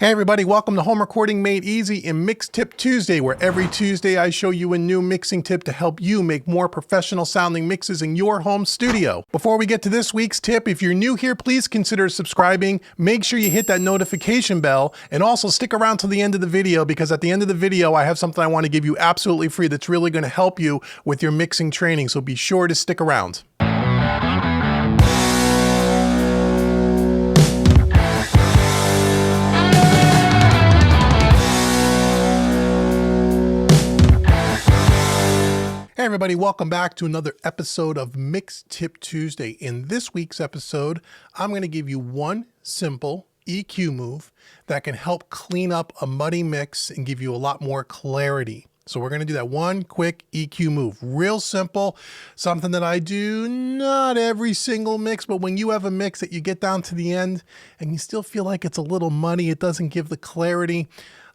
Hey everybody, welcome to Home Recording Made Easy and Mix Tip Tuesday, where every Tuesday I show you a new mixing tip to help you make more professional sounding mixes in your home studio. Before we get to this week's tip, if you're new here, please consider subscribing. Make sure you hit that notification bell and also stick around till the end of the video, because at the end of the video I have something I want to give you absolutely free that's really going to help you with your mixing training, so be sure to stick around. Hey everybody, welcome back to another episode of Mix Tip Tuesday. In this week's episode, I'm going to give you one simple EQ move that can help clean up a muddy mix and give you a lot more clarity. So we're going to do that one quick EQ move. Real simple, something that I do not every single mix, but when you have a mix that you get down to the end and you still feel like it's a little muddy, it doesn't give the clarity.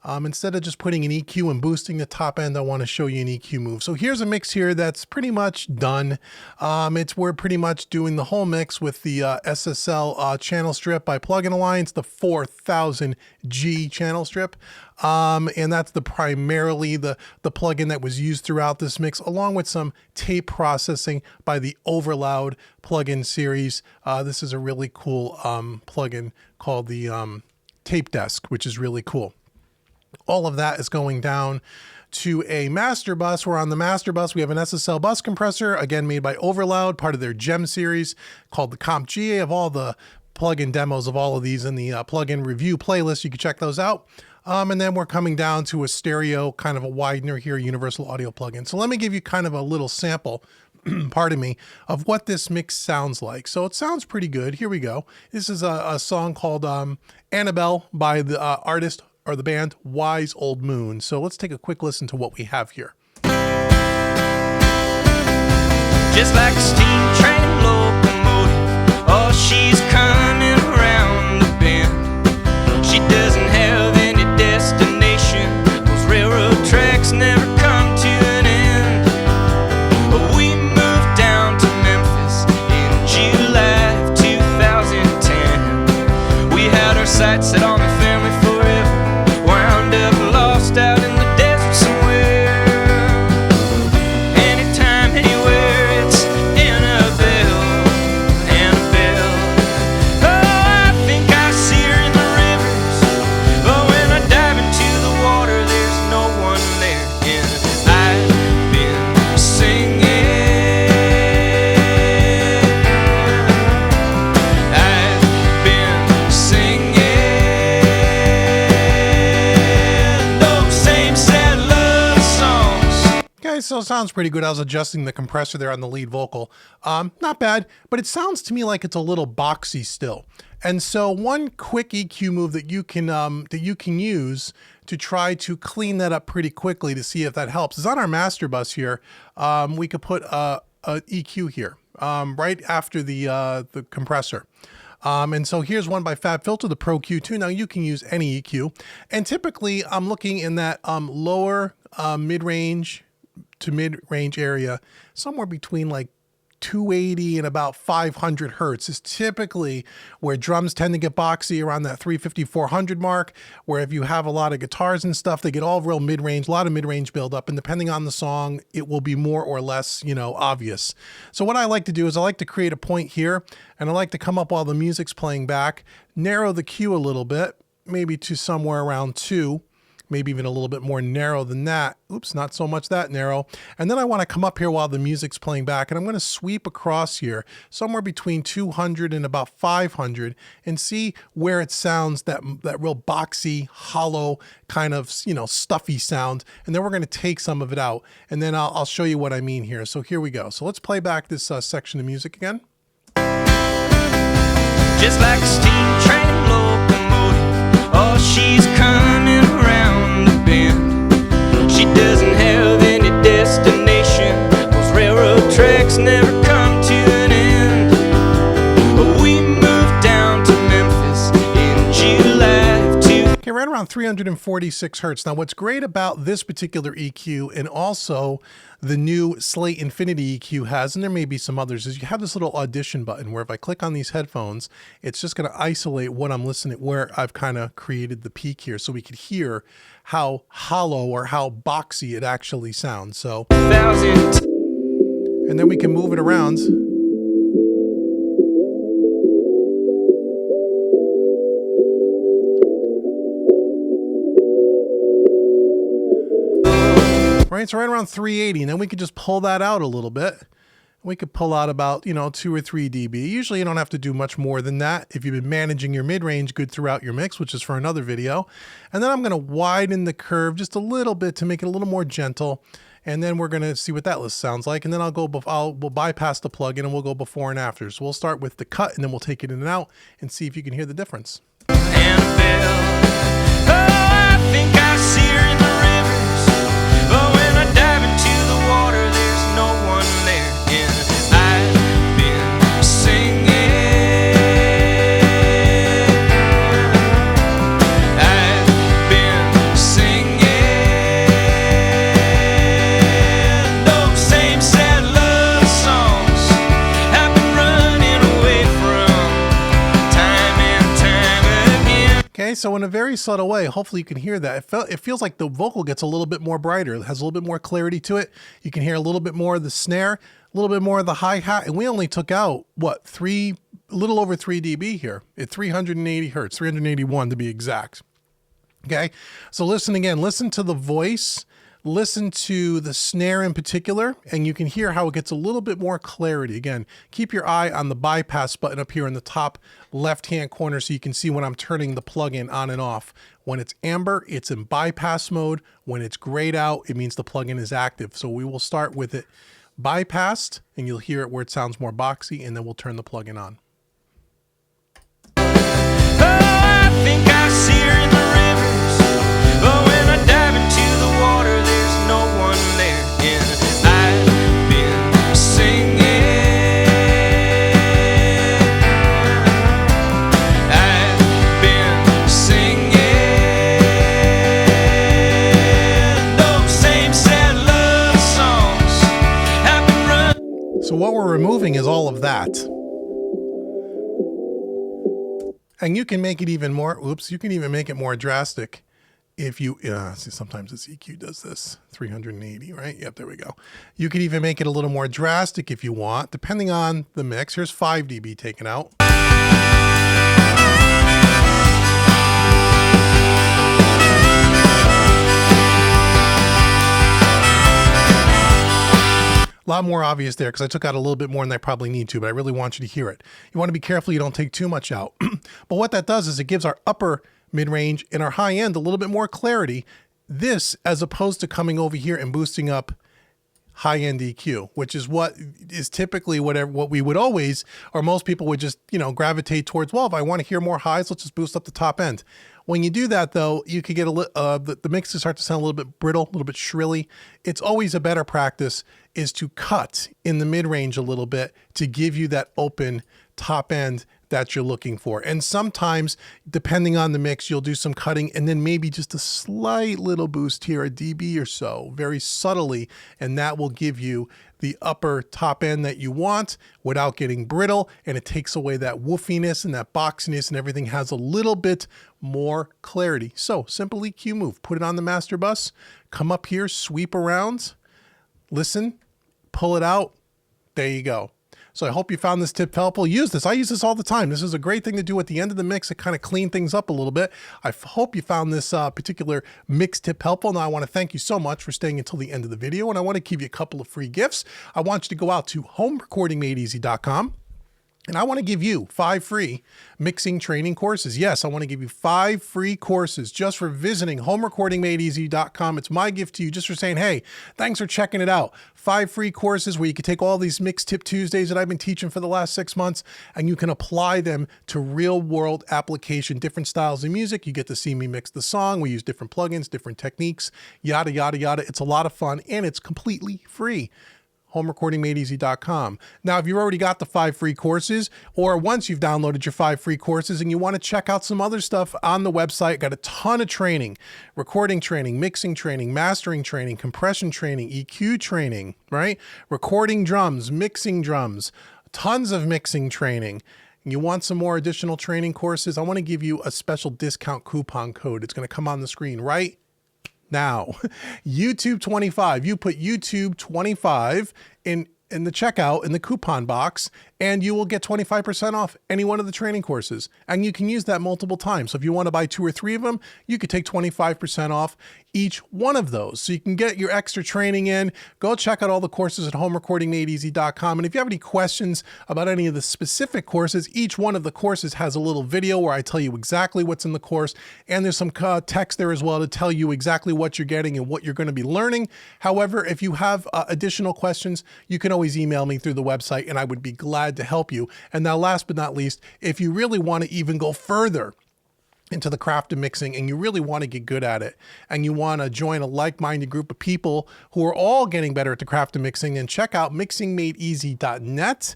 Instead of just putting an EQ and boosting the top end, I want to show you an EQ move. So here's a mix here that's pretty much done. We're pretty much doing the whole mix with the SSL channel strip by Plugin Alliance, the 4000G channel strip. And that's primarily the plugin that was used throughout this mix, along with some tape processing by the Overloud plugin series. This is a really cool plugin called the Tape Desk, which is really cool. All of that is going down to a master bus. We're on the master bus. We have an SSL bus compressor, again made by Overloud, part of their GEM series, called the Comp GA. I have all the plugin demos of all of these in the plugin review playlist. You can check those out. And then we're coming down to a stereo, kind of a widener here, universal audio plugin. So let me give you kind of a little sample, pardon me, of what this mix sounds like. So it sounds pretty good. Here we go. This is a song called Annabelle by the artist or the band Wise Old Moon. So let's take a quick listen to what we have here. Just like a steam train locomotive, oh, she's coming around the bend. She doesn't have any destination. Those railroad tracks never come to an end. But we moved down to Memphis in July of 2010. We had our sights set on the family forever. Wound up lost out in the desert somewhere. Anytime, anywhere, it's Annabelle, Annabelle. Oh, I think I see her in the rivers. But when I dive into the water, there's no one there. And I've been singing. I've been singing. Okay, so it sounds pretty good. I was adjusting the compressor there on the lead vocal. Not bad, but it sounds to me like it's a little boxy still. And so one quick EQ move that you can use to try to clean that up pretty quickly to see if that helps is on our master bus here. We could put a EQ here right after the compressor. And so here's one by FabFilter, the Pro Q2. Now you can use any EQ, and typically I'm looking in that lower mid-range to mid-range area, somewhere between like 280 and about 500 hertz is typically where drums tend to get boxy, around that 350, 400 mark, where if you have a lot of guitars and stuff, they get all real mid-range, a lot of mid-range buildup, and depending on the song, it will be more or less, obvious. So what I like to do is I like to create a point here, and I like to come up while the music's playing back, narrow the Q a little bit, maybe to somewhere around 2, maybe even a little bit more narrow than that. Oops, not so much that narrow. And then I want to come up here while the music's playing back, and I'm going to sweep across here somewhere between 200 and about 500 and see where it sounds that real boxy, hollow, kind of, stuffy sound. And then we're going to take some of it out, and then I'll show you what I mean here. So here we go. So let's play back this section of music again. Just like a steam train locomotive, oh, she's coming around the bend. She doesn't have any destination. Those railroad tracks never come to an end. But we moved down to Memphis in July of 2010. Okay, right around 346 hertz. Now, what's great about this particular EQ and also the new Slate Infinity EQ has, and there may be some others, is you have this little audition button where if I click on these headphones, it's just going to isolate what I'm listening, where I've kind of created the peak here so we could hear how hollow or how boxy it actually sounds. So, and then we can move it around. Right, so right around 380, and then we could just pull that out a little bit. We could pull out about, 2 or 3 dB. Usually you don't have to do much more than that if you've been managing your mid-range good throughout your mix, which is for another video. And then I'm going to widen the curve just a little bit to make it a little more gentle. And then we're going to see what that list sounds like. And then we'll bypass the plugin and we'll go before and after. So we'll start with the cut and then we'll take it in and out and see if you can hear the difference. Annabelle, oh, I think I see her in the rivers. But when I dive into the water, there's no one there. And I've been singing. I've been singing those same sad love songs I've been running away from time and time again. Okay, so in a very subtle way, hopefully you can hear that. It feels like the vocal gets a little bit more brighter. It has a little bit more clarity to it. You can hear a little bit more of the snare, a little bit more of the hi-hat, and we only took out, a little over 3 dB here at 380 hertz, 381 to be exact. Okay, so listen again. Listen to the voice. Listen to the snare in particular, and you can hear how it gets a little bit more clarity. Again, keep your eye on the bypass button up here in the top left-hand corner so you can see when I'm turning the plugin on and off. When it's amber, it's in bypass mode. When it's grayed out, it means the plugin is active. So we will start with it bypassed, and you'll hear it where it sounds more boxy, and then we'll turn the plugin on. Oh, I think I see her in the rivers. But when I dive into the water, there's no one there. And I've been singing. I've been singing those same sad love songs I've been running. So what we're removing is all of that. And you can make it even more, you can even make it more drastic if you, see, sometimes this EQ does this, 380, right? Yep, there we go. You can even make it a little more drastic if you want, depending on the mix. Here's 5 dB taken out. A lot more obvious there because I took out a little bit more than I probably need to, but I really want you to hear it. You want to be careful you don't take too much out. But what that does is it gives our upper mid-range and our high end a little bit more clarity. This, as opposed to coming over here and boosting up high-end EQ, which is what is typically what we would always, or most people would just, gravitate towards. Well, if I want to hear more highs, let's just boost up the top end. When you do that, though, you could get the mixes start to sound a little bit brittle, a little bit shrilly. It's always a better practice is to cut in the mid-range a little bit to give you that open top end that you're looking for. And sometimes, depending on the mix, you'll do some cutting and then maybe just a slight little boost here, a dB or so, very subtly, and that will give you the upper top end that you want without getting brittle, and it takes away that woofiness and that boxiness, and everything has a little bit more clarity. So, simple EQ move. Put it on the master bus, come up here, sweep around, listen, pull it out. There you go. So I hope you found this tip helpful. Use this. I use this all the time. This is a great thing to do at the end of the mix to kind of clean things up a little bit. I hope you found this particular mix tip helpful. Now I want to thank you so much for staying until the end of the video, and I want to give you a couple of free gifts. I want you to go out to homerecordingmadeeasy.com. And I want to give you 5 free mixing training courses. Yes, I want to give you 5 free courses just for visiting homerecordingmadeeasy.com. It's my gift to you just for saying, hey, thanks for checking it out. 5 free courses where you can take all these Mix Tip Tuesdays that I've been teaching for the last 6 months, and you can apply them to real world application, different styles of music. You get to see me mix the song. We use different plugins, different techniques, yada, yada, yada. It's a lot of fun, and it's completely free. homerecordingmadeeasy.com. Now, if you've already got the 5 free courses, or once you've downloaded your 5 free courses and you want to check out some other stuff on the website, got a ton of training, recording training, mixing training, mastering training, compression training, EQ training, right? Recording drums, mixing drums, tons of mixing training. You want some more additional training courses? I want to give you a special discount coupon code. It's going to come on the screen right now. YouTube 25. You put YouTube 25 in the checkout in the coupon box, and you will get 25% off any one of the training courses. And you can use that multiple times. So if you want to buy 2 or 3 of them, you could take 25% off each one of those. So you can get your extra training in. Go check out all the courses at homerecordingmadeeasy.com. And if you have any questions about any of the specific courses, each one of the courses has a little video where I tell you exactly what's in the course. And there's some text there as well to tell you exactly what you're getting and what you're going to be learning. However, if you have additional questions, you can always email me through the website and I would be glad to help you. And now last but not least, if you really want to even go further into the craft of mixing and you really want to get good at it and you want to join a like-minded group of people who are all getting better at the craft of mixing, then check out mixingmadeeasy.net.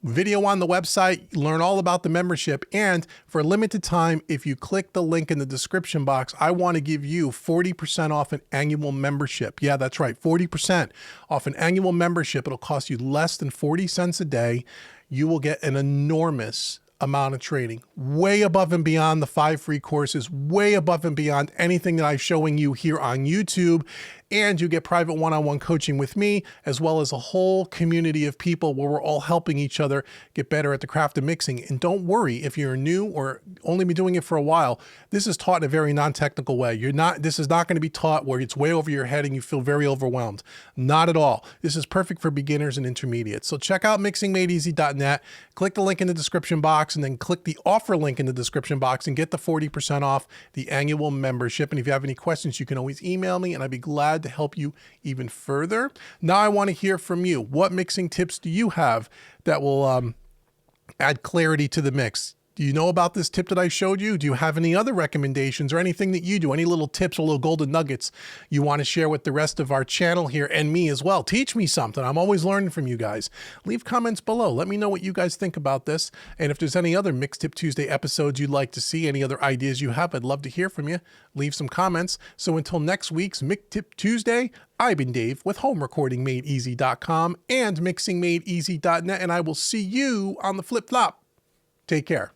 Video on the website, learn all about the membership, and for a limited time, if you click the link in the description box, I want to give you 40% off an annual membership. Yeah, that's right, 40% off an annual membership. It'll cost you less than 40 cents a day. You will get an enormous amount of training, way above and beyond the 5 free courses, way above and beyond anything that I'm showing you here on YouTube. And you get private one-on-one coaching with me, as well as a whole community of people where we're all helping each other get better at the craft of mixing. And don't worry if you're new or only been doing it for a while, this is taught in a very non-technical way. This is not going to be taught where it's way over your head and you feel very overwhelmed. Not at all. This is perfect for beginners and intermediates. So check out mixingmadeeasy.net, click the link in the description box, and then click the offer link in the description box and get the 40% off the annual membership. And if you have any questions, you can always email me and I'd be glad to help you even further. Now I want to hear from you. What mixing tips do you have that will add clarity to the mix? Do you know about this tip that I showed you? Do you have any other recommendations or anything that you do? Any little tips or little golden nuggets you want to share with the rest of our channel here and me as well? Teach me something. I'm always learning from you guys. Leave comments below. Let me know what you guys think about this. And if there's any other Mix Tip Tuesday episodes you'd like to see, any other ideas you have, I'd love to hear from you. Leave some comments. So until next week's Mix Tip Tuesday, I've been Dave with homerecordingmadeeasy.com and mixingmadeeasy.net, and I will see you on the flip-flop. Take care.